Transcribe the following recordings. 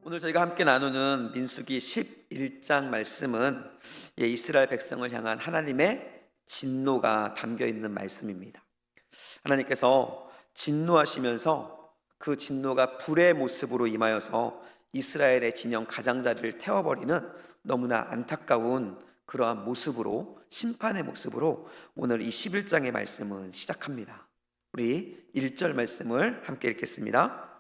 오늘 저희가 함께 나누는 민수기 11장 말씀은 이스라엘 백성을 향한 하나님의 진노가 담겨 있는 말씀입니다. 하나님께서 진노하시면서 그 진노가 불의 모습으로 임하여서 이스라엘의 진영 가장자리를 태워버리는 너무나 안타까운 그러한 모습으로, 심판의 모습으로 오늘 이 11장의 말씀은 시작합니다. 우리 1절 말씀을 함께 읽겠습니다.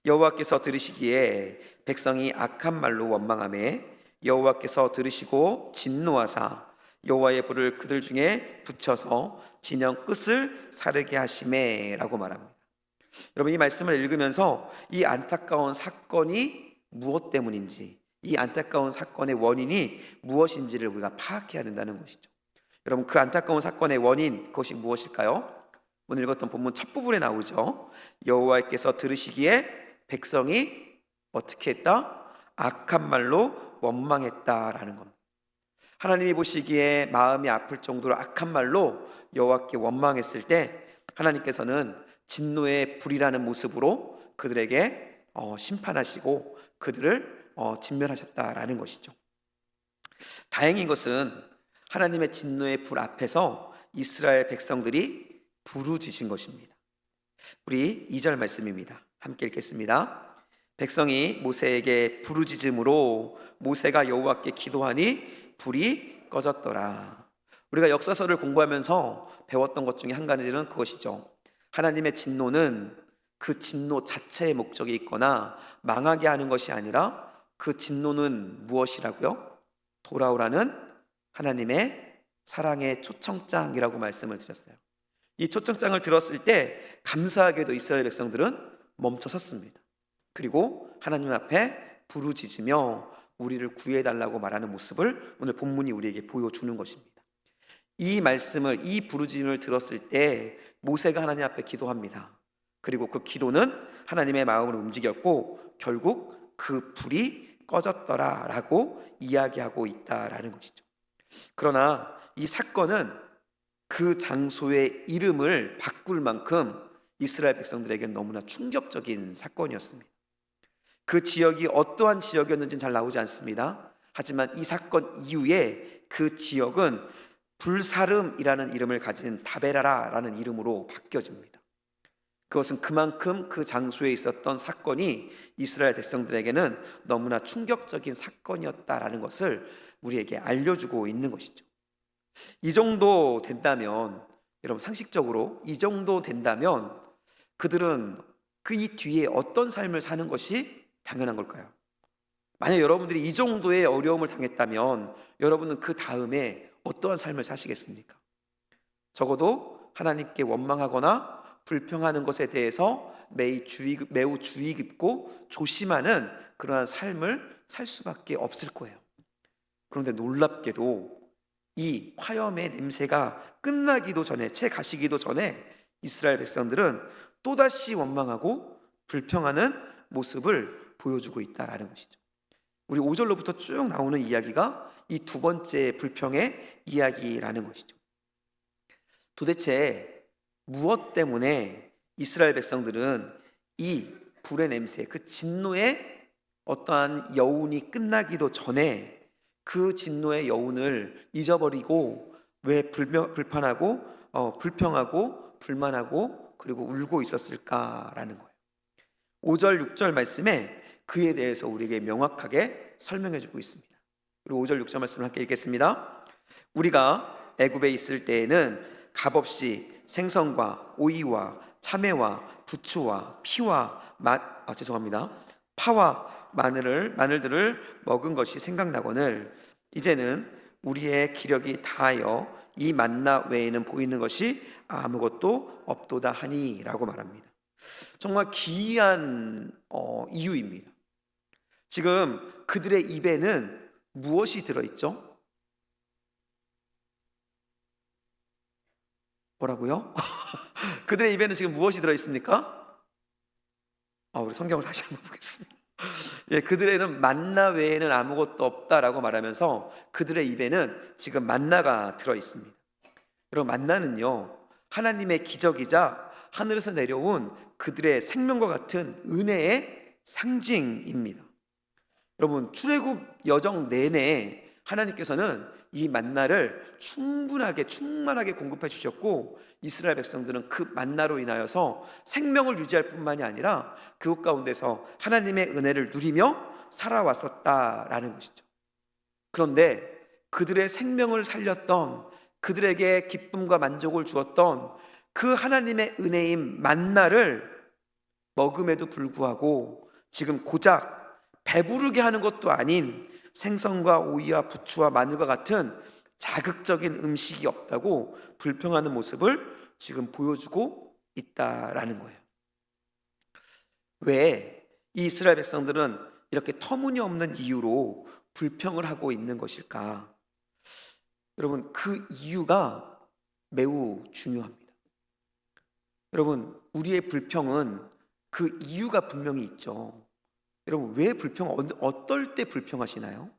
여호와께서 들으시기에 백성이 악한 말로 원망하매 여호와께서 들으시고 진노하사 여호와의 불을 그들 중에 붙여서 진영 끝을 사르게 하시매 라고 말합니다. 여러분, 이 말씀을 읽으면서 이 안타까운 사건이 무엇 때문인지, 이 안타까운 사건의 원인이 무엇인지를 우리가 파악해야 된다는 것이죠. 여러분, 그 안타까운 사건의 원인, 그것이 무엇일까요? 오늘 읽었던 본문 첫 부분에 나오죠. 여호와께서 들으시기에 백성이 어떻게 했다? 악한 말로 원망했다라는 겁니다. 하나님이 보시기에 마음이 아플 정도로 악한 말로 여호와께 원망했을 때 하나님께서는 진노의 불이라는 모습으로 그들에게 심판하시고 그들을 진멸하셨다라는 것이죠. 다행인 것은 하나님의 진노의 불 앞에서 이스라엘 백성들이 부르짖은 것입니다. 우리 2절 말씀입니다. 함께 읽겠습니다. 백성이 모세에게 부르짖음으로 모세가 여호와께 기도하니 불이 꺼졌더라. 우리가 역사서를 공부하면서 배웠던 것 중에 한 가지는 그것이죠. 하나님의 진노는 그 진노 자체의 목적이 있거나 망하게 하는 것이 아니라 그 진노는 무엇이라고요? 돌아오라는 하나님의 사랑의 초청장이라고 말씀을 드렸어요. 이 초청장을 들었을 때 감사하게도 이스라엘 백성들은 멈춰 섰습니다. 그리고 하나님 앞에 부르짖으며 우리를 구해달라고 말하는 모습을 오늘 본문이 우리에게 보여주는 것입니다. 이 말씀을, 이 부르짖음을 들었을 때 모세가 하나님 앞에 기도합니다. 그리고 그 기도는 하나님의 마음을 움직였고 결국 그 불이 꺼졌더라라고 이야기하고 있다라는 것이죠. 그러나 이 사건은 그 장소의 이름을 바꿀 만큼 이스라엘 백성들에게는 너무나 충격적인 사건이었습니다. 그 지역이 어떠한 지역이었는지는 잘 나오지 않습니다. 하지만 이 사건 이후에 그 지역은 불사름이라는 이름을 가진 다베라라는 이름으로 바뀌어집니다. 그것은 그만큼 그 장소에 있었던 사건이 이스라엘 백성들에게는 너무나 충격적인 사건이었다라는 것을 우리에게 알려주고 있는 것이죠. 이 정도 된다면, 여러분 상식적으로 이 정도 된다면 그들은 그 이 뒤에 어떤 삶을 사는 것이 당연한 걸까요? 만약 여러분들이 이 정도의 어려움을 당했다면 여러분은 그 다음에 어떠한 삶을 사시겠습니까? 적어도 하나님께 원망하거나 불평하는 것에 대해서 매우 주의 깊고 조심하는 그러한 삶을 살 수밖에 없을 거예요. 그런데 놀랍게도 이 화염의 냄새가 끝나기도 전에, 채 가시기도 전에 이스라엘 백성들은 또다시 원망하고 불평하는 모습을 보여주고 있다라는 것이죠. 우리 5절로부터 쭉 나오는 이야기가 이 두 번째 불평의 이야기라는 것이죠. 도대체 무엇 때문에 이스라엘 백성들은 이 불의 냄새, 그 진노의 어떠한 여운이 끝나기도 전에 그 진노의 여운을 잊어버리고 왜 불평하고 불만하고 그리고 울고 있었을까라는 거예요. 5절 6절 말씀에 그에 대해서 우리에게 명확하게 설명해 주고 있습니다. 그리고 5절 6절 말씀을 함께 읽겠습니다. 우리가 애굽에 있을 때에는 값없이 생선과 오이와 참외와 부추와 파와 마늘들을 먹은 것이 생각나거늘 이제는 우리의 기력이 다하여 이 만나 외에는 보이는 것이 아무것도 없도다 하니 라고 말합니다. 정말 기이한 이유입니다. 지금 그들의 입에는 무엇이 들어있죠? 뭐라고요? 그들의 입에는 지금 무엇이 들어있습니까? 우리 성경을 다시 한번 보겠습니다. 그들에는 만나 외에는 아무것도 없다라고 말하면서 그들의 입에는 지금 만나가 들어있습니다. 여러분, 만나는요 하나님의 기적이자 하늘에서 내려온 그들의 생명과 같은 은혜의 상징입니다. 여러분, 출애굽 여정 내내 하나님께서는 이 만나를 충만하게 공급해 주셨고, 이스라엘 백성들은 그 만나로 인하여서 생명을 유지할 뿐만이 아니라 그곳 가운데서 하나님의 은혜를 누리며 살아왔었다라는 것이죠. 그런데 그들의 생명을 살렸던, 그들에게 기쁨과 만족을 주었던 그 하나님의 은혜인 만나를 먹음에도 불구하고 지금 고작 배부르게 하는 것도 아닌 생선과 오이와 부추와 마늘과 같은 자극적인 음식이 없다고 불평하는 모습을 지금 보여주고 있다라는 거예요. 왜 이 이스라엘 백성들은 이렇게 터무니없는 이유로 불평을 하고 있는 것일까? 여러분, 그 이유가 매우 중요합니다. 여러분, 우리의 불평은 그 이유가 분명히 있죠. 여러분, 왜 어떨 때 불평하시나요?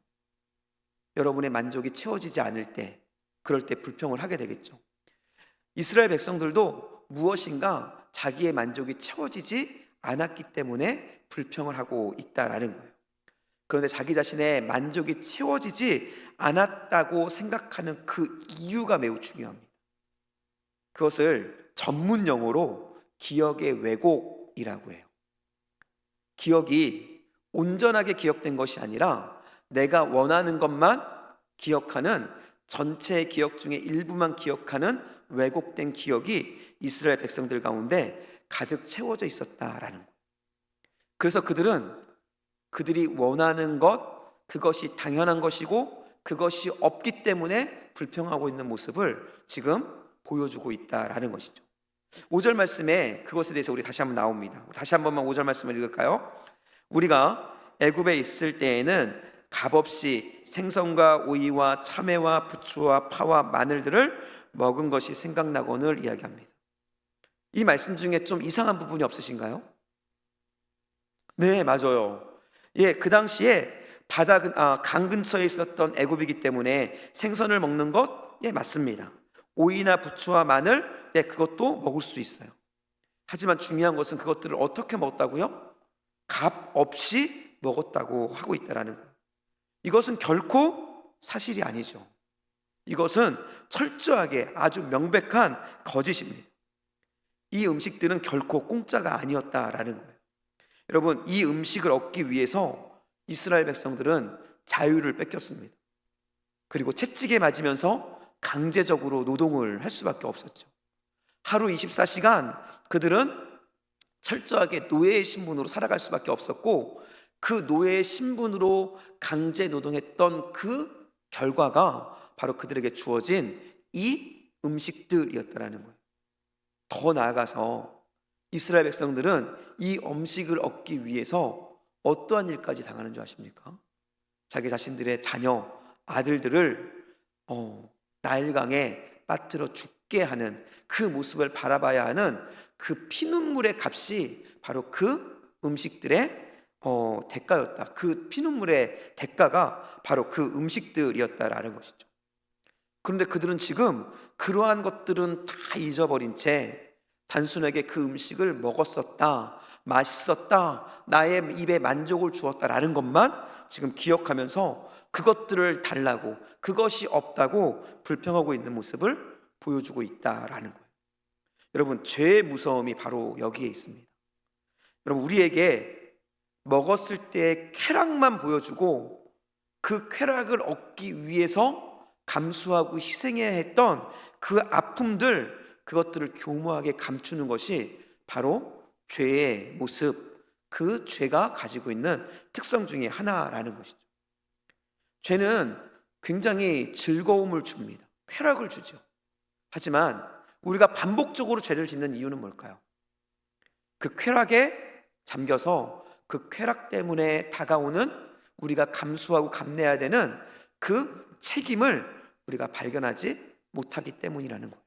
여러분의 만족이 채워지지 않을 때, 그럴 때 불평을 하게 되겠죠. 이스라엘 백성들도 무엇인가 자기의 만족이 채워지지 않았기 때문에 불평을 하고 있다라는 거예요. 그런데 자기 자신의 만족이 채워지지 않았다고 생각하는 그 이유가 매우 중요합니다. 그것을 전문 용어로 기억의 왜곡이라고 해요. 기억이 온전하게 기억된 것이 아니라 내가 원하는 것만 기억하는, 전체의 기억 중에 일부만 기억하는 왜곡된 기억이 이스라엘 백성들 가운데 가득 채워져 있었다라는 거예요. 그래서 그들이 원하는 것, 그것이 당연한 것이고 그것이 없기 때문에 불평하고 있는 모습을 지금 보여주고 있다라는 것이죠. 5절 말씀에 그것에 대해서 우리 다시 한번 나옵니다. 다시 한 번만 5절 말씀을 읽을까요? 우리가 애굽에 있을 때에는 값없이 생선과 오이와 참외와 부추와 파와 마늘들을 먹은 것이 생각나거늘 이야기합니다. 이 말씀 중에 좀 이상한 부분이 없으신가요? 네, 맞아요. 예, 그 당시에 강 근처에 있었던 애굽이기 때문에 생선을 먹는 것, 예, 맞습니다. 오이나 부추와 마늘, 네, 그것도 먹을 수 있어요. 하지만 중요한 것은 그것들을 어떻게 먹었다고요? 값 없이 먹었다고 하고 있다라는 거예요. 이것은 결코 사실이 아니죠. 이것은 철저하게 아주 명백한 거짓입니다. 이 음식들은 결코 공짜가 아니었다라는 거예요. 여러분, 이 음식을 얻기 위해서 이스라엘 백성들은 자유를 뺏겼습니다. 그리고 채찍에 맞으면서 강제적으로 노동을 할 수밖에 없었죠. 하루 24시간 그들은 철저하게 노예의 신분으로 살아갈 수밖에 없었고, 그 노예의 신분으로 강제 노동했던 그 결과가 바로 그들에게 주어진 이 음식들이었다라는 거예요. 더 나아가서 이스라엘 백성들은 이 음식을 얻기 위해서 어떠한 일까지 당하는 줄 아십니까? 자기 자신들의 자녀, 아들들을 나일강에 빠뜨려 죽게 하는 그 모습을 바라봐야 하는 그 피눈물의 값이 바로 그 음식들의 대가였다. 그 피눈물의 대가가 바로 그 음식들이었다라는 것이죠. 그런데 그들은 지금 그러한 것들은 다 잊어버린 채 단순하게 그 음식을 먹었었다, 맛있었다, 나의 입에 만족을 주었다라는 것만 지금 기억하면서 그것들을 달라고, 그것이 없다고 불평하고 있는 모습을 보여주고 있다라는 거예요. 여러분, 죄의 무서움이 바로 여기에 있습니다. 여러분, 우리에게 먹었을 때의 쾌락만 보여주고 그 쾌락을 얻기 위해서 감수하고 희생해야 했던 그 아픔들, 그것들을 교묘하게 감추는 것이 바로 죄의 모습, 그 죄가 가지고 있는 특성 중에 하나라는 것이죠. 죄는 굉장히 즐거움을 줍니다. 쾌락을 주죠. 하지만 우리가 반복적으로 죄를 짓는 이유는 뭘까요? 그 쾌락에 잠겨서 그 쾌락 때문에 다가오는 우리가 감수하고 감내해야 되는 그 책임을 우리가 발견하지 못하기 때문이라는 거예요.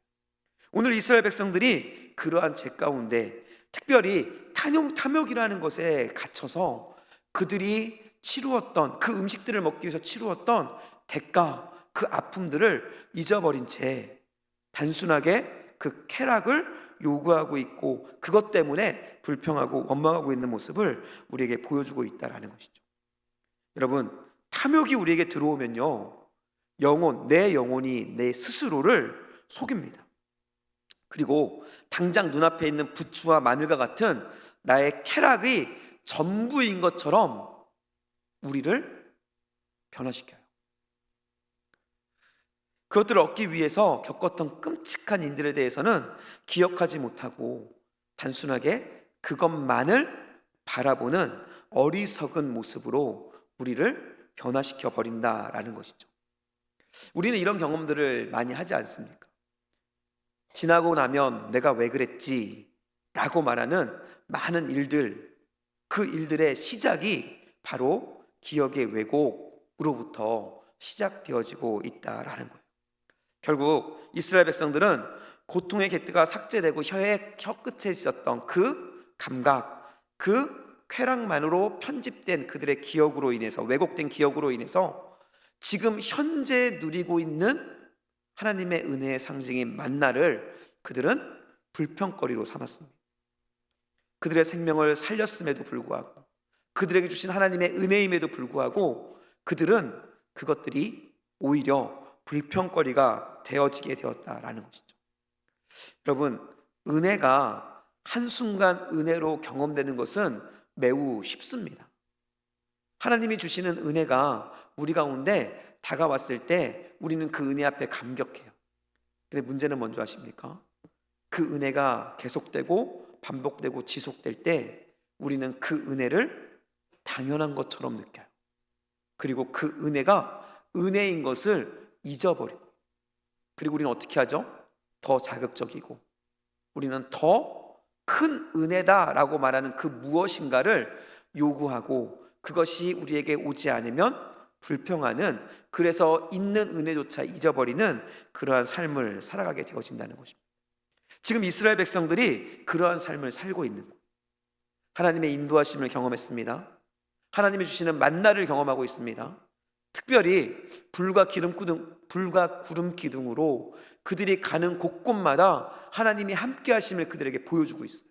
오늘 이스라엘 백성들이 그러한 죄 가운데 특별히 탐욕이라는 것에 갇혀서 그들이 치루었던 그 음식들을 먹기 위해서 치루었던 대가, 그 아픔들을 잊어버린 채 단순하게 그 쾌락을 요구하고 있고 그것 때문에 불평하고 원망하고 있는 모습을 우리에게 보여주고 있다는 것이죠. 여러분, 탐욕이 우리에게 들어오면요, 내 영혼이 내 스스로를 속입니다. 그리고 당장 눈앞에 있는 부추와 마늘과 같은 나의 쾌락이 전부인 것처럼 우리를 변화시켜요. 그것들을 얻기 위해서 겪었던 끔찍한 일들에 대해서는 기억하지 못하고 단순하게 그것만을 바라보는 어리석은 모습으로 우리를 변화시켜 버린다라는 것이죠. 우리는 이런 경험들을 많이 하지 않습니까? 지나고 나면 내가 왜 그랬지? 라고 말하는 많은 일들, 그 일들의 시작이 바로 기억의 왜곡으로부터 시작되어지고 있다라는 거예요. 결국 이스라엘 백성들은 고통의 객트가 삭제되고 혀 끝에 있었던 그 감각, 그 쾌락만으로 편집된 그들의 기억으로 인해서, 왜곡된 기억으로 인해서 지금 현재 누리고 있는 하나님의 은혜의 상징인 만나를 그들은 불평거리로 삼았습니다. 그들의 생명을 살렸음에도 불구하고, 그들에게 주신 하나님의 은혜임에도 불구하고 그들은 그것들이 오히려 불평거리가 되어지게 되었다라는 것이죠. 여러분, 은혜가 한순간 은혜로 경험되는 것은 매우 쉽습니다. 하나님이 주시는 은혜가 우리 가운데 다가왔을 때 우리는 그 은혜 앞에 감격해요. 근데 문제는 뭔지 아십니까? 그 은혜가 계속되고 반복되고 지속될 때 우리는 그 은혜를 당연한 것처럼 느껴요. 그리고 그 은혜가 은혜인 것을 잊어버려요. 그리고 우리는 어떻게 하죠? 더 자극적이고, 우리는 더 큰 은혜다라고 말하는 그 무엇인가를 요구하고, 그것이 우리에게 오지 않으면 불평하는, 그래서 있는 은혜조차 잊어버리는 그러한 삶을 살아가게 되어진다는 것입니다. 지금 이스라엘 백성들이 그러한 삶을 살고 있는 거예요. 하나님의 인도하심을 경험했습니다. 하나님이 주시는 만나를 경험하고 있습니다. 특별히 불과 구름 기둥으로 그들이 가는 곳곳마다 하나님이 함께 하심을 그들에게 보여주고 있어요.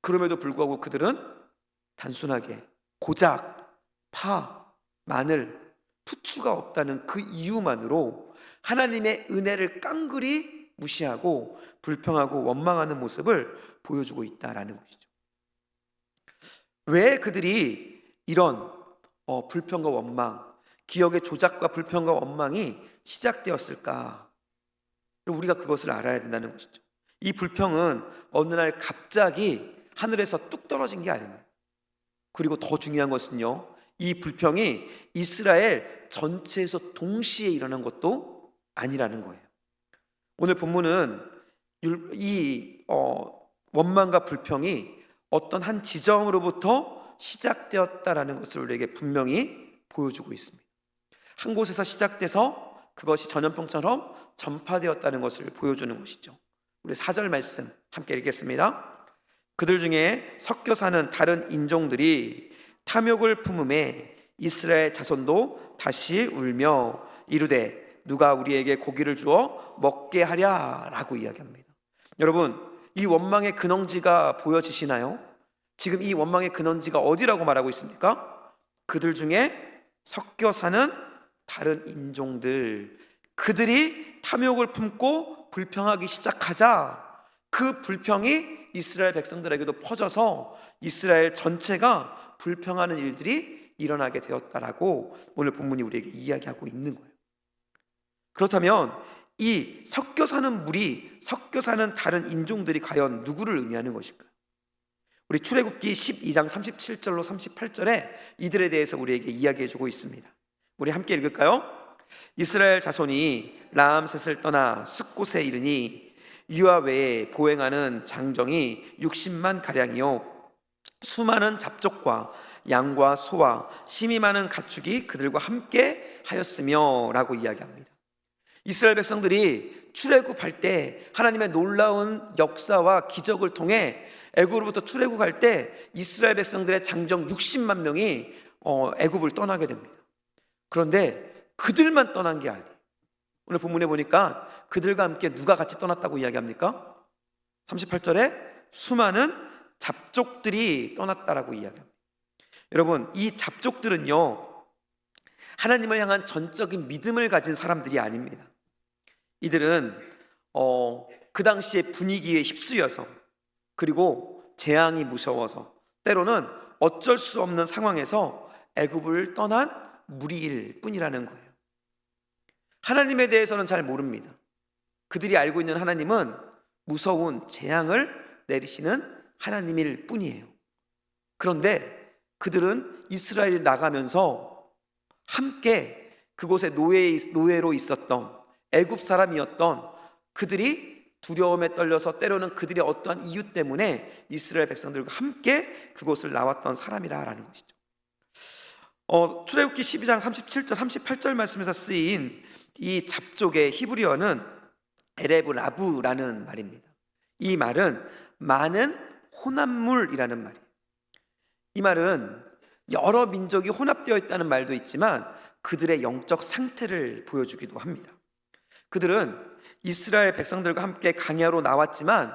그럼에도 불구하고 그들은 단순하게 고작 파, 마늘, 부추가 없다는 그 이유만으로 하나님의 은혜를 깡그리 무시하고 불평하고 원망하는 모습을 보여주고 있다라는 것이죠. 왜 그들이 이런 불평과 원망, 기억의 조작과 불평과 원망이 시작되었을까? 우리가 그것을 알아야 된다는 것이죠. 이 불평은 어느 날 갑자기 하늘에서 뚝 떨어진 게 아닙니다. 그리고 더 중요한 것은요, 이 불평이 이스라엘 전체에서 동시에 일어난 것도 아니라는 거예요. 오늘 본문은 이 원망과 불평이 어떤 한 지점으로부터 시작되었다라는 것을 우리에게 분명히 보여주고 있습니다. 한 곳에서 시작돼서 그것이 전염병처럼 전파되었다는 것을 보여주는 것이죠. 우리 4절 말씀 함께 읽겠습니다. 그들 중에 섞여 사는 다른 인종들이 탐욕을 품음에 이스라엘 자손도 다시 울며 이르되 누가 우리에게 고기를 주어 먹게 하랴라고 이야기합니다. 여러분, 이 원망의 근원지가 보여지시나요? 지금 이 원망의 근원지가 어디라고 말하고 있습니까? 그들 중에 섞여 사는 다른 인종들, 그들이 탐욕을 품고 불평하기 시작하자 그 불평이 이스라엘 백성들에게도 퍼져서 이스라엘 전체가 불평하는 일들이 일어나게 되었다라고 오늘 본문이 우리에게 이야기하고 있는 거예요. 그렇다면 이 섞여 사는 무리, 섞여 사는 다른 인종들이 과연 누구를 의미하는 것일까요? 우리 출애굽기 12장 37절로 38절에 이들에 대해서 우리에게 이야기해주고 있습니다. 우리 함께 읽을까요? 이스라엘 자손이 라암셋을 떠나 숫곳에 이르니 유아 외에 보행하는 장정이 60만 가량이요 수많은 잡족과 양과 소와 심이 많은 가축이 그들과 함께 하였으며 라고 이야기합니다. 이스라엘 백성들이 출애굽할 때 하나님의 놀라운 역사와 기적을 통해 애굽으로부터 출애굽할 때 이스라엘 백성들의 장정 60만 명이 애굽을 떠나게 됩니다. 그런데 그들만 떠난 게 아니에요. 오늘 본문에 보니까 그들과 함께 누가 같이 떠났다고 이야기합니까? 38절에 수많은 잡족들이 떠났다라고 이야기합니다. 여러분, 이 잡족들은요 하나님을 향한 전적인 믿음을 가진 사람들이 아닙니다. 이들은 그 당시의 분위기에 휩쓰여서, 그리고 재앙이 무서워서, 때로는 어쩔 수 없는 상황에서 애굽을 떠난 무리일 뿐이라는 거예요. 하나님에 대해서는 잘 모릅니다. 그들이 알고 있는 하나님은 무서운 재앙을 내리시는 하나님일 뿐이에요. 그런데 그들은 이스라엘이 나가면서 함께 그곳에 노예로 있었던 애굽 사람이었던 그들이 두려움에 떨려서 때로는 그들의 어떠한 이유 때문에 이스라엘 백성들과 함께 그곳을 나왔던 사람이라는 것이죠. 출애굽기 12장 37절 38절 말씀에서 쓰인 이 잡족의 히브리어는 에레브 라브라는 말입니다. 이 말은 많은 혼합물이라는 말이에요. 이 말은 여러 민족이 혼합되어 있다는 말도 있지만 그들의 영적 상태를 보여주기도 합니다. 그들은 이스라엘 백성들과 함께 광야로 나왔지만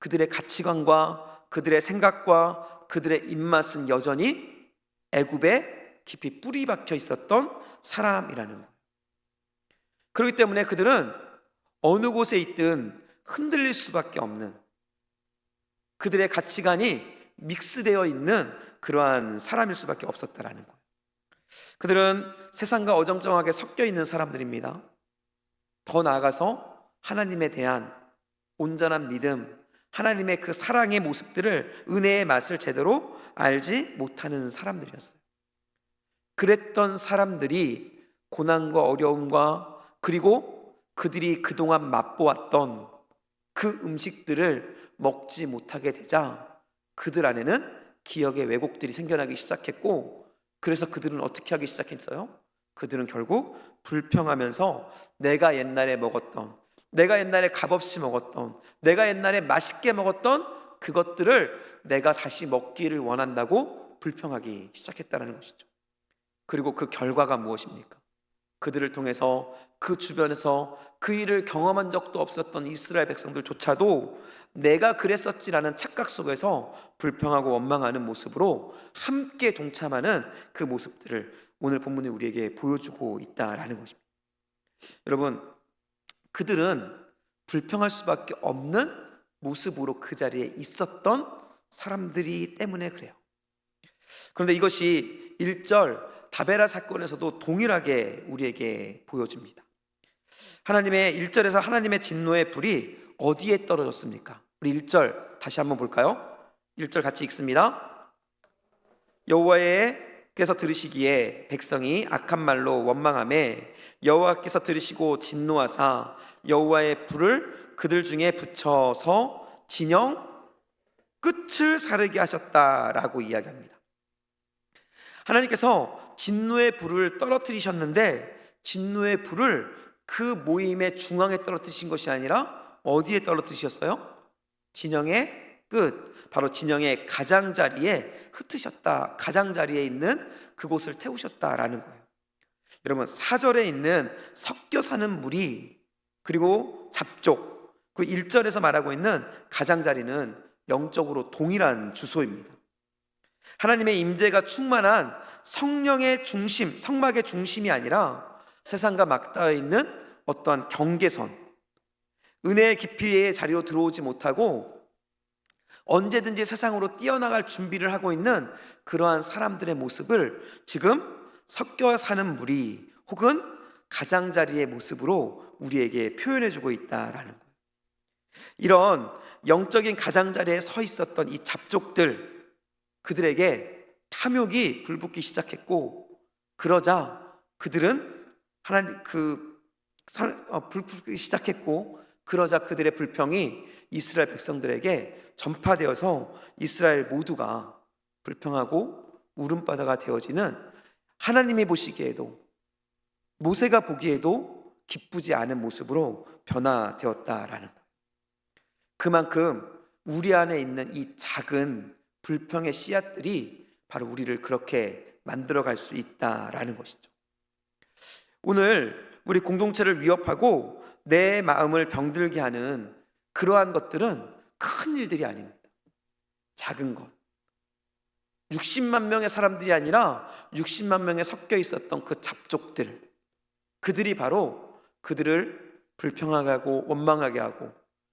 그들의 가치관과 그들의 생각과 그들의 입맛은 여전히 애굽에 깊이 뿌리 박혀 있었던 사람이라는 거예요. 그렇기 때문에 그들은 어느 곳에 있든 흔들릴 수밖에 없는, 그들의 가치관이 믹스되어 있는 그러한 사람일 수밖에 없었다라는 거예요. 그들은 세상과 어정쩡하게 섞여 있는 사람들입니다. 더 나아가서 하나님에 대한 온전한 믿음, 하나님의 그 사랑의 모습들을, 은혜의 맛을 제대로 알지 못하는 사람들이었어요. 그랬던 사람들이 고난과 어려움과, 그리고 그들이 그동안 맛보았던 그 음식들을 먹지 못하게 되자 그들 안에는 기억의 왜곡들이 생겨나기 시작했고, 그래서 그들은 어떻게 하기 시작했어요? 그들은 결국 불평하면서 내가 옛날에 먹었던, 내가 옛날에 값없이 먹었던, 내가 옛날에 맛있게 먹었던 그것들을 내가 다시 먹기를 원한다고 불평하기 시작했다는 것이죠. 그리고 그 결과가 무엇입니까? 그들을 통해서 그 주변에서 그 일을 경험한 적도 없었던 이스라엘 백성들조차도 내가 그랬었지라는 착각 속에서 불평하고 원망하는 모습으로 함께 동참하는 그 모습들을 오늘 본문이 우리에게 보여주고 있다라는 것입니다. 여러분, 그들은 불평할 수밖에 없는 모습으로 그 자리에 있었던 사람들이 때문에 그래요. 그런데 이것이 1절 다베라 사건에서도 동일하게 우리에게 보여줍니다. 하나님의 1절에서 하나님의 진노의 불이 어디에 떨어졌습니까? 우리 1절 다시 한번 볼까요? 1절 같이 읽습니다. 여호와께서 들으시기에 백성이 악한 말로 원망하매 여호와께서 들으시고 진노하사 여호와의 불을 그들 중에 붙여서 진영 끝을 사르게 하셨다라고 이야기합니다. 하나님께서 진노의 불을 떨어뜨리셨는데 진노의 불을 그 모임의 중앙에 떨어뜨리신 것이 아니라 어디에 떨어뜨리셨어요? 진영의 끝, 바로 진영의 가장자리에 흩으셨다. 가장자리에 있는 그곳을 태우셨다라는 거예요. 여러분, 4절에 있는 섞여 사는 무리, 그리고 잡족, 그 1절에서 말하고 있는 가장자리는 영적으로 동일한 주소입니다. 하나님의 임재가 충만한 성령의 중심, 성막의 중심이 아니라 세상과 맞닿아 있는 어떠한 경계선, 은혜의 깊이의 자리로 들어오지 못하고 언제든지 세상으로 뛰어나갈 준비를 하고 있는 그러한 사람들의 모습을 지금 섞여 사는 무리 혹은 가장자리의 모습으로 우리에게 표현해주고 있다라는 거예요. 이런 영적인 가장자리에 서 있었던 이 잡족들, 그들에게 탐욕이 불붙기 시작했고, 그러자 그들은 불붙기 시작했고, 그러자 그들의 불평이 이스라엘 백성들에게 전파되어서 이스라엘 모두가 불평하고 울음바다가 되어지는, 하나님이 보시기에도 모세가 보기에도 기쁘지 않은 모습으로 변화되었다라는 거예요. 그만큼 우리 안에 있는 이 작은 불평의 씨앗들이 바로 우리를 그렇게 만들어갈 수 있다라는 것이죠. 오늘 우리 공동체를 위협하고 내 마음을 병들게 하는 그러한 것들은 큰 일들이 아닙니다. 작은 것, 60만 명의 사람들이 아니라 60만 명에 섞여 있었던 그 잡족들, 그들이 바로 그들을 불평하게 하고 원망하게 하고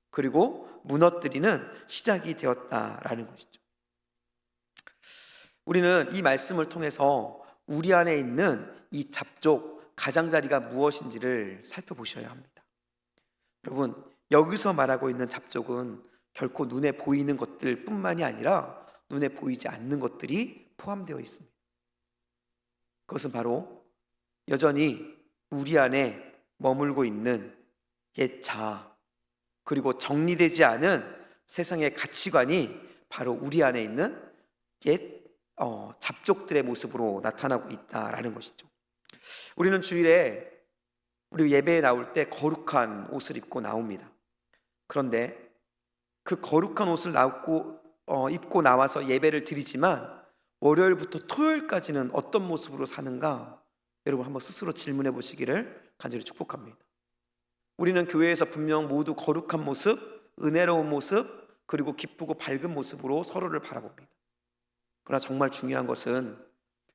그리고 무너뜨리는 시작이 되었다라는 것이죠. 우리는 이 말씀을 통해서 우리 안에 있는 이 잡족 가장자리가 무엇인지를 살펴보셔야 합니다. 여러분, 여기서 말하고 있는 잡족은 결코 눈에 보이는 것들 뿐만이 아니라 눈에 보이지 않는 것들이 포함되어 있습니다. 그것은 바로 여전히 우리 안에 머물고 있는 옛 자아, 그리고 정리되지 않은 세상의 가치관이 바로 우리 안에 있는 옛 잡족들의 모습으로 나타나고 있다라는 것이죠. 우리는 주일에 우리 예배에 나올 때 거룩한 옷을 입고 나옵니다. 그런데 그 거룩한 옷을 입고 나와서 예배를 드리지만 월요일부터 토요일까지는 어떤 모습으로 사는가, 여러분 한번 스스로 질문해 보시기를 간절히 축복합니다. 우리는 교회에서 분명 모두 거룩한 모습, 은혜로운 모습, 그리고 기쁘고 밝은 모습으로 서로를 바라봅니다. 그러나 정말 중요한 것은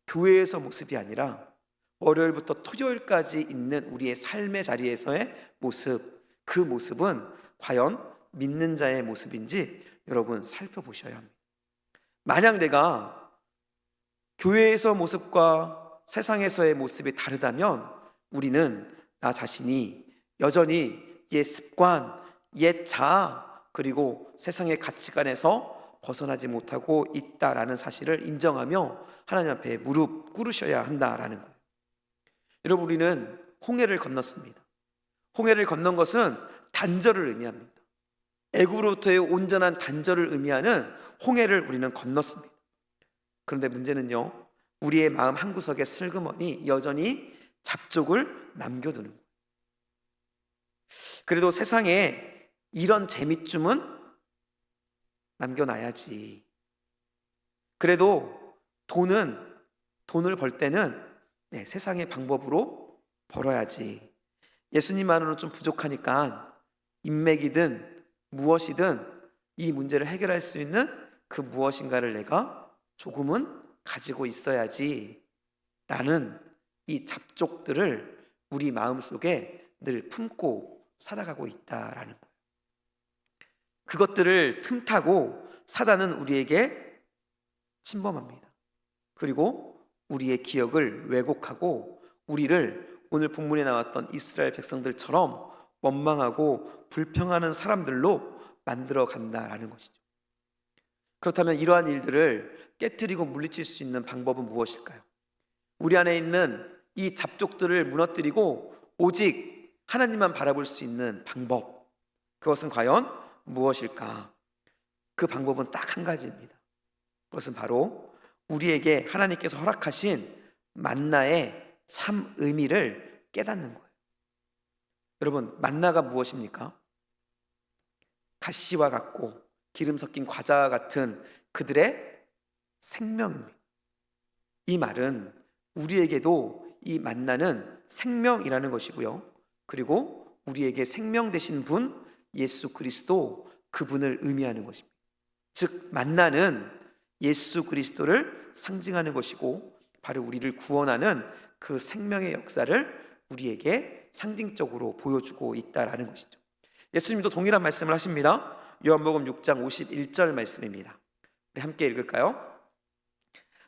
교회에서 모습이 아니라 월요일부터 토요일까지 있는 우리의 삶의 자리에서의 모습, 그 모습은 과연 믿는 자의 모습인지 여러분 살펴보셔야 합니다. 만약 내가 교회에서 모습과 세상에서의 모습이 다르다면 우리는 나 자신이 여전히 옛 습관, 옛 자아, 그리고 세상의 가치관에서 벗어나지 못하고 있다라는 사실을 인정하며 하나님 앞에 무릎 꿇으셔야 한다라는 거예요. 여러분, 우리는 홍해를 건넜습니다. 홍해를 건넌 것은 단절을 의미합니다. 애굽으로부터의 온전한 단절을 의미하는 홍해를 우리는 건넜습니다. 그런데 문제는요, 우리의 마음 한구석에 슬그머니 여전히 잡족을 남겨두는 거예요. 그래도 세상에 이런 재미쯤은 남겨놔야지. 그래도 돈을 벌 때는 세상의 방법으로 벌어야지. 예수님만으로는 좀 부족하니까 인맥이든 무엇이든 이 문제를 해결할 수 있는 그 무엇인가를 내가 조금은 가지고 있어야지 라는 이 잡족들을 우리 마음속에 늘 품고 살아가고 있다라는 거예요. 그것들을 틈타고 사단은 우리에게 침범합니다. 그리고 우리의 기억을 왜곡하고 우리를 오늘 본문에 나왔던 이스라엘 백성들처럼 원망하고 불평하는 사람들로 만들어 간다라는 것이죠. 그렇다면 이러한 일들을 깨뜨리고 물리칠 수 있는 방법은 무엇일까요? 우리 안에 있는 이 잡족들을 무너뜨리고 오직 하나님만 바라볼 수 있는 방법, 그것은 과연 무엇일까? 그 방법은 딱 한 가지입니다. 그것은 바로 우리에게 하나님께서 허락하신 만나의 참 의미를 깨닫는 거예요. 여러분, 만나가 무엇입니까? 가시와 같고 기름 섞인 과자와 같은 그들의 생명입니다. 이 말은 우리에게도 이 만나는 생명이라는 것이고요, 그리고 우리에게 생명 되신 분 예수 그리스도, 그분을 의미하는 것입니다. 즉 만나는 예수 그리스도를 상징하는 것이고 바로 우리를 구원하는 그 생명의 역사를 우리에게 상징적으로 보여주고 있다라는 것이죠. 예수님도 동일한 말씀을 하십니다. 요한복음 6장 51절 말씀입니다. 우리 함께 읽을까요?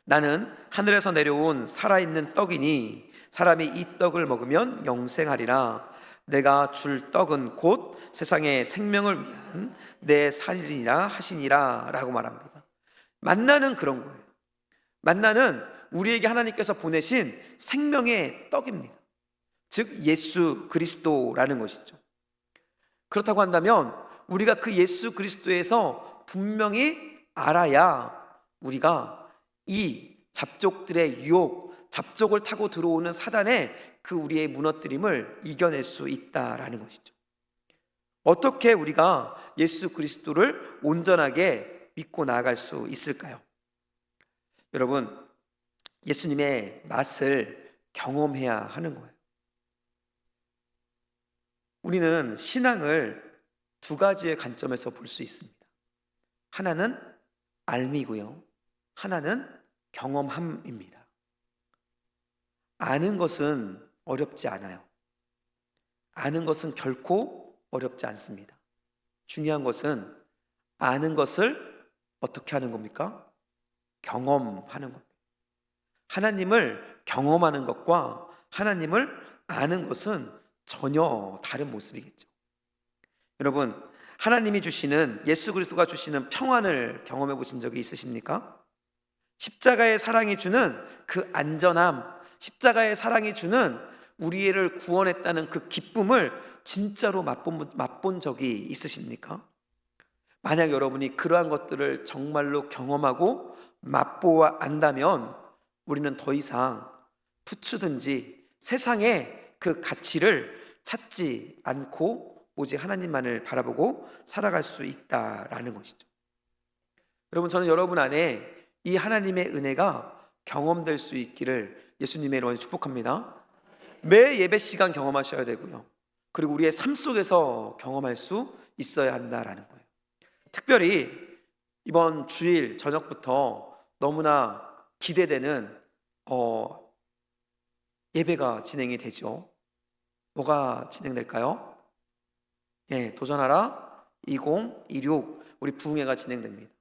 나는 하늘에서 내려온 살아있는 떡이니 사람이 이 떡을 먹으면 영생하리라. 내가 줄 떡은 곧 세상의 생명을 위한 내 살이라 하시니라 라고 말합니다. 만나는 그런 거예요. 만나는 우리에게 하나님께서 보내신 생명의 떡입니다. 즉 예수 그리스도라는 것이죠. 그렇다고 한다면 우리가 그 예수 그리스도에서 분명히 알아야 우리가 이 잡족들의 유혹, 잡족을 타고 들어오는 사단의 그 우리의 무너뜨림을 이겨낼 수 있다라는 것이죠. 어떻게 우리가 예수 그리스도를 온전하게 믿고 나아갈 수 있을까요? 여러분, 예수님의 맛을 경험해야 하는 거예요. 우리는 신앙을 두 가지의 관점에서 볼 수 있습니다. 하나는 알미고요, 하나는 경험함입니다. 아는 것은 어렵지 않아요. 아는 것은 결코 어렵지 않습니다. 중요한 것은 아는 것을 어떻게 하는 겁니까? 경험하는 겁니다. 하나님을 경험하는 것과 하나님을 아는 것은 전혀 다른 모습이겠죠. 여러분, 하나님이 주시는, 예수 그리스도가 주시는 평안을 경험해 보신 적이 있으십니까? 십자가의 사랑이 주는 그 안전함, 십자가의 사랑이 주는 우리를 구원했다는 그 기쁨을 진짜로 맛본 적이 있으십니까? 만약 여러분이 그러한 것들을 정말로 경험하고 맛보아 안다면 우리는 더 이상 부추든지 세상의 그 가치를 찾지 않고 오직 하나님만을 바라보고 살아갈 수 있다라는 것이죠. 여러분, 저는 여러분 안에 이 하나님의 은혜가 경험될 수 있기를 예수님의 이름으로 축복합니다. 매 예배 시간 경험하셔야 되고요, 그리고 우리의 삶 속에서 경험할 수 있어야 한다라는 거예요. 특별히 이번 주일 저녁부터 너무나 기대되는 예배가 진행이 되죠. 뭐가 진행될까요? 도전하라 2026 우리 부흥회가 진행됩니다.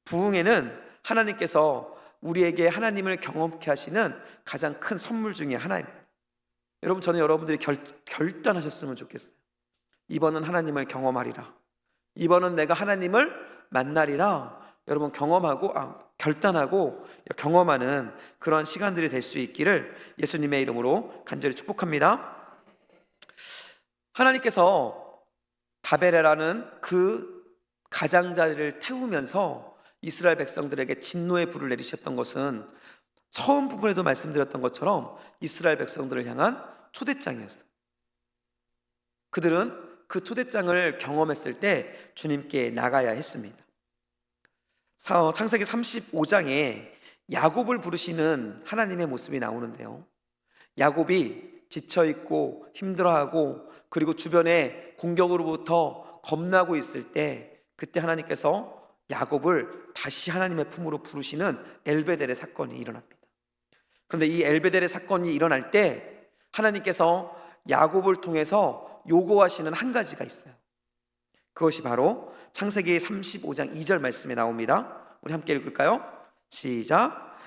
부흥회는 하나님께서 우리에게 하나님을 경험케 하시는 가장 큰 선물 중에 하나입니다. 여러분, 저는 여러분들이 결단하셨으면 좋겠어요. 이번은 하나님을 경험하리라, 이번은 내가 하나님을 만나리라. 여러분, 결단하고 경험하는 그런 시간들이 될 수 있기를 예수님의 이름으로 간절히 축복합니다. 하나님께서 다베레라는 그 가장자리를 태우면서 이스라엘 백성들에게 진노의 불을 내리셨던 것은 처음 부분에도 말씀드렸던 것처럼 이스라엘 백성들을 향한 초대장이었어요. 그들은 그 초대장을 경험했을 때 주님께 나가야 했습니다. 창세기 35장에 야곱을 부르시는 하나님의 모습이 나오는데요, 야곱이 지쳐있고 힘들어하고 그리고 주변에 공격으로부터 겁나고 있을 때, 그때 하나님께서 야곱을 다시 하나님의 품으로 부르시는 엘베델의 사건이 일어납니다. 그런데 이 엘베델의 사건이 일어날 때 하나님께서 야곱을 통해서 요구하시는 한 가지가 있어요. 그것이 바로 창세기 35장 2절 말씀에 나옵니다. 우리 함께 읽을까요? 시작.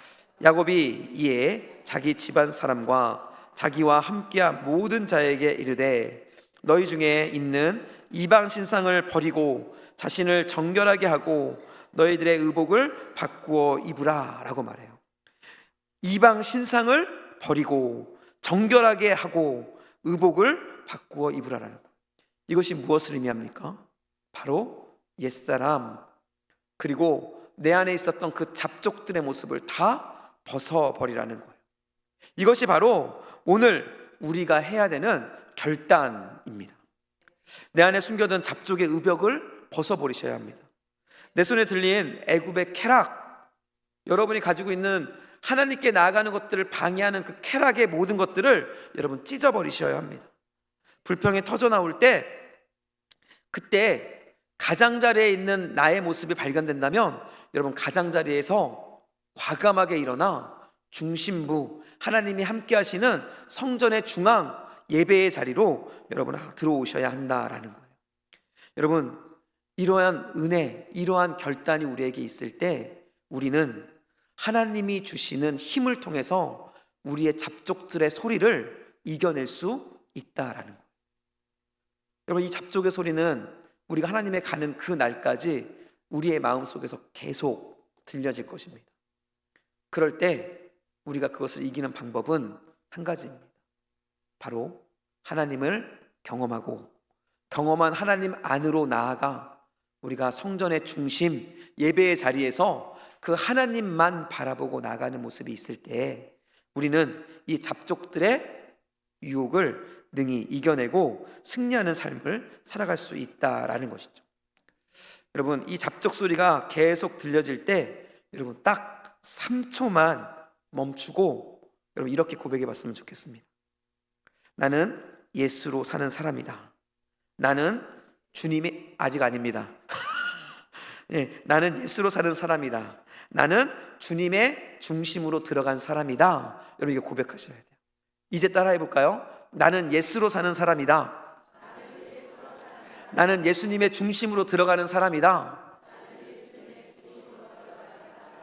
야곱이 이에 자기 집안 사람과 자기와 함께한 모든 자에게 이르되 너희 중에 있는 이방 신상을 버리고 자신을 정결하게 하고 너희들의 의복을 바꾸어 입으라 라고 말해요. 이방 신상을 버리고 정결하게 하고 의복을 바꾸어 입으라라는 거예요. 이것이 무엇을 의미합니까? 바로 옛사람, 그리고 내 안에 있었던 그 잡족들의 모습을 다 벗어버리라는 거예요. 이것이 바로 오늘 우리가 해야 되는 결단입니다. 내 안에 숨겨둔 잡족의 의벽을 벗어버리셔야 합니다. 내 손에 들린 애굽의 쾌락, 여러분이 가지고 있는 하나님께 나아가는 것들을 방해하는 그 쾌락의 모든 것들을 여러분 찢어버리셔야 합니다. 불평이 터져 나올 때, 그때 가장자리에 있는 나의 모습이 발견된다면 여러분 가장자리에서 과감하게 일어나 중심부, 하나님이 함께 하시는 성전의 중앙 예배의 자리로 여러분 들어오셔야 한다라는 거예요. 여러분, 이러한 은혜, 이러한 결단이 우리에게 있을 때 우리는 하나님이 주시는 힘을 통해서 우리의 잡족들의 소리를 이겨낼 수 있다라는 거예요. 여러분, 이 잡족의 소리는 우리가 하나님에 가는 그 날까지 우리의 마음속에서 계속 들려질 것입니다. 그럴 때 우리가 그것을 이기는 방법은 한 가지입니다. 바로 하나님을 경험하고 경험한 하나님 안으로 나아가 우리가 성전의 중심, 예배의 자리에서 그 하나님만 바라보고 나가는 모습이 있을 때 우리는 이 잡족들의 유혹을 능히 이겨내고 승리하는 삶을 살아갈 수 있다라는 것이죠. 여러분, 이 잡족 소리가 계속 들려질 때 여러분 딱 3초만 멈추고 여러분 이렇게 고백해 봤으면 좋겠습니다. 나는 예수로 사는 사람이다. 나는 주님이 아직 아닙니다. 네, 나는 예수로 사는 사람이다. 나는 주님의 중심으로 들어간 사람이다. 여러분 이거 고백하셔야 돼요. 이제 따라해 볼까요? 나는 예수로 사는 사람이다. 나는 예수님의 중심으로 들어가는 사람이다.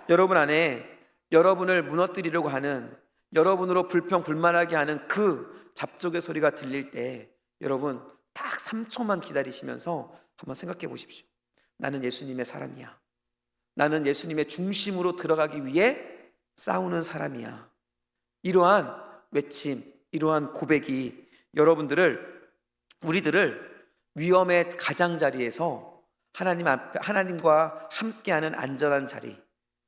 여러분 안에 여러분을 무너뜨리려고 하는, 여러분으로 불평불만하게 하는 그 잡족의 소리가 들릴 때 여러분 딱 3초만 기다리시면서 한번 생각해 보십시오. 나는 예수님의 사람이야. 나는 예수님의 중심으로 들어가기 위해 싸우는 사람이야. 이러한 외침, 이러한 고백이 우리들을 위험의 가장자리에서 하나님과 함께하는 안전한 자리,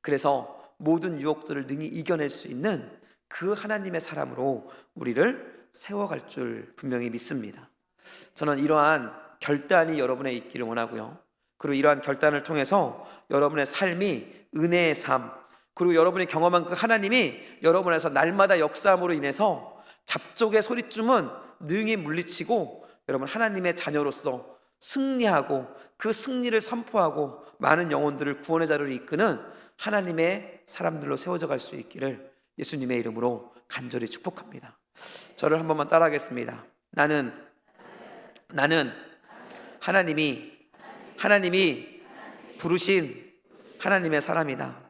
그래서 모든 유혹들을 능히 이겨낼 수 있는 그 하나님의 사람으로 우리를 세워갈 줄 분명히 믿습니다. 저는 이러한 결단이 여러분의 있기를 원하고요. 그리고 이러한 결단을 통해서 여러분의 삶이 은혜의 삶, 그리고 여러분이 경험한 그 하나님이 여러분에서 날마다 역사함으로 인해서 잡족의 소리쯤은 능히 물리치고 여러분 하나님의 자녀로서 승리하고 그 승리를 선포하고 많은 영혼들을 구원의 자리로 이끄는 하나님의 사람들로 세워져 갈 수 있기를 예수님의 이름으로 간절히 축복합니다. 저를 한 번만 따라하겠습니다. 나는 하나님이 부르신 하나님의 사람이다.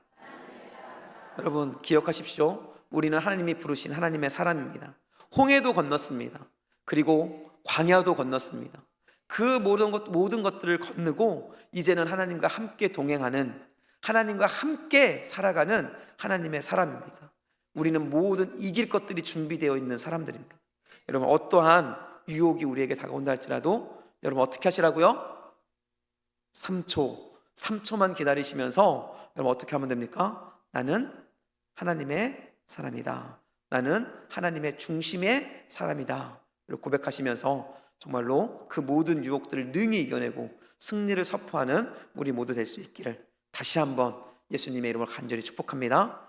여러분 기억하십시오. 우리는 하나님이 부르신 하나님의 사람입니다. 홍해도 건넜습니다. 그리고 광야도 건넜습니다. 그 모든 것들을 건너고 이제는 하나님과 함께 동행하는, 하나님과 함께 살아가는 하나님의 사람입니다. 우리는 모든 이길 것들이 준비되어 있는 사람들입니다. 여러분 어떠한 유혹이 우리에게 다가온다 할지라도 여러분 어떻게 하시라고요? 3초만 기다리시면서 여러분 어떻게 하면 됩니까? 나는 하나님의 사람이다. 나는 하나님의 중심의 사람이다. 이렇게 고백하시면서 정말로 그 모든 유혹들을 능히 이겨내고 승리를 선포하는 우리 모두 될 수 있기를 다시 한번 예수님의 이름으로 간절히 축복합니다.